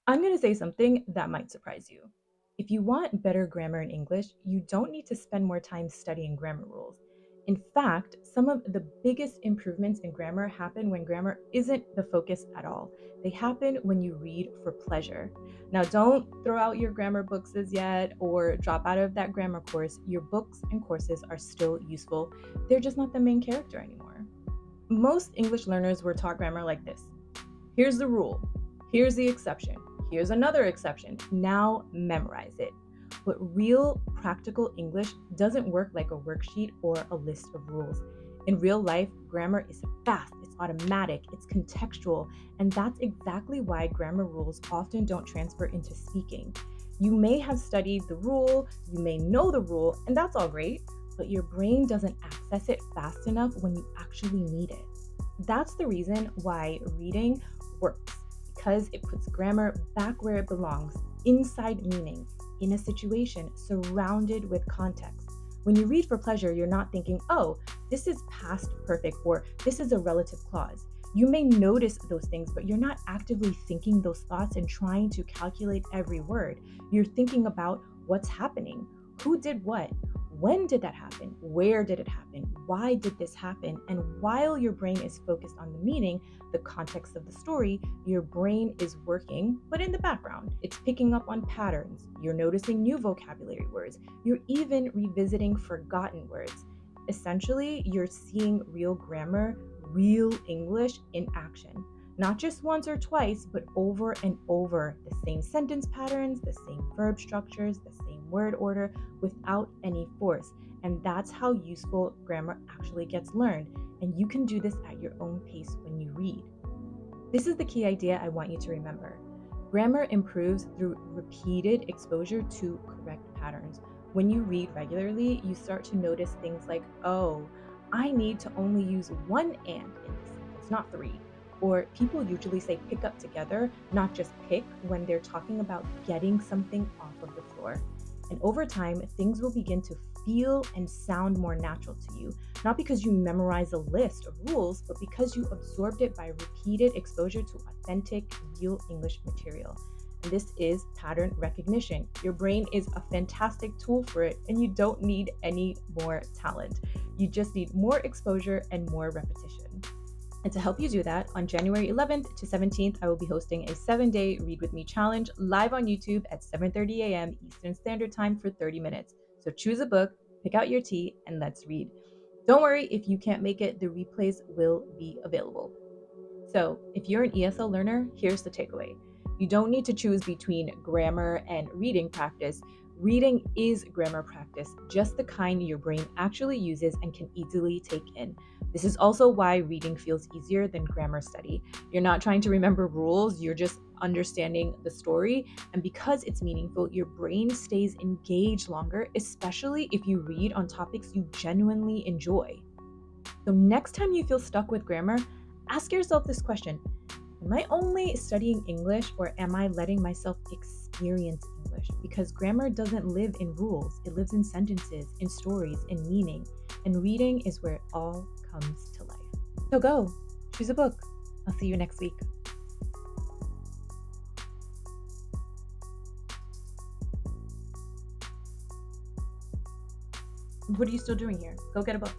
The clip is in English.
I'm going to say something that might surprise you. If you want better grammar in English, you don't need to spend more time studying grammar rules. In fact, some of the biggest improvements in grammar happen when grammar isn't the focus at all. They happen when you read for pleasure. Now, don't throw out your grammar books as yet or drop out of that grammar course. Your books and courses are still useful, they're just not the main character anymore. Most English learners were taught grammar like this: here's the rule. Here's the exception. Here's another exception. Now memorize it. But real practical English doesn't work like a worksheet or a list of rules. In real life, grammar is fast, it's automatic, it's contextual, and that's exactly why grammar rules often don't transfer into speaking. You may have studied the rule, you may know the rule, and that's all great, but your brain doesn't access it fast enough when you actually need it. That's the reason why reading works, because it puts grammar back where it belongs, inside meaning, in a situation, surrounded with context. When you read for pleasure, you're not thinking, oh, this is past perfect or this is a relative clause. You may notice those things, but you're not actively thinking those thoughts and trying to calculate every word. You're thinking about what's happening, who did what, when did that happen, where did it happen, why did this happen. And while your brain is focused on the meaning, the context of the story, your brain is working, but in the background. It's picking up on patterns. You're noticing new vocabulary words. You're even revisiting forgotten words. Essentially, you're seeing real grammar, real English in action. Not just once or twice, but over and over. The same sentence patterns, the same verb structures, the same word order, without any force. And that's how useful grammar actually gets learned. And you can do this at your own pace when you read. This is the key idea I want you to remember. Grammar improves through repeated exposure to correct patterns. When you read regularly, you start to notice things like, oh, I need to only use one and in this sentence, not three. Or people usually say pick up together, not just pick, when they're talking about getting something off of the floor. And over time, things will begin to feel and sound more natural to you, not because you memorize a list of rules, but because you absorbed it by repeated exposure to authentic, real English material. And this is pattern recognition. Your brain is a fantastic tool for it, and you don't need any more talent. You just need more exposure and more repetition. And to help you do that, on January 11th to 17th, I will be hosting a 7-day Read With Me challenge live on YouTube at 7:30 a.m. Eastern Standard Time for 30 minutes. So choose a book, pick out your tea, and let's read. Don't worry if you can't make it, the replays will be available. So, if you're an ESL learner, here's the takeaway. You don't need to choose between grammar and reading practice. Reading is grammar practice, just the kind your brain actually uses and can easily take in. This is also why reading feels easier than grammar study. You're not trying to remember rules, you're just understanding the story. And because it's meaningful, your brain stays engaged longer, especially if you read on topics you genuinely enjoy. So, next time you feel stuck with grammar, ask yourself this question: am I only studying English, or am I letting myself experience English? Because grammar doesn't live in rules, it lives in sentences, in stories, in meaning. And reading is where it all comes to life. So go, choose a book. I'll see you next week. What are you still doing here? Go get a book.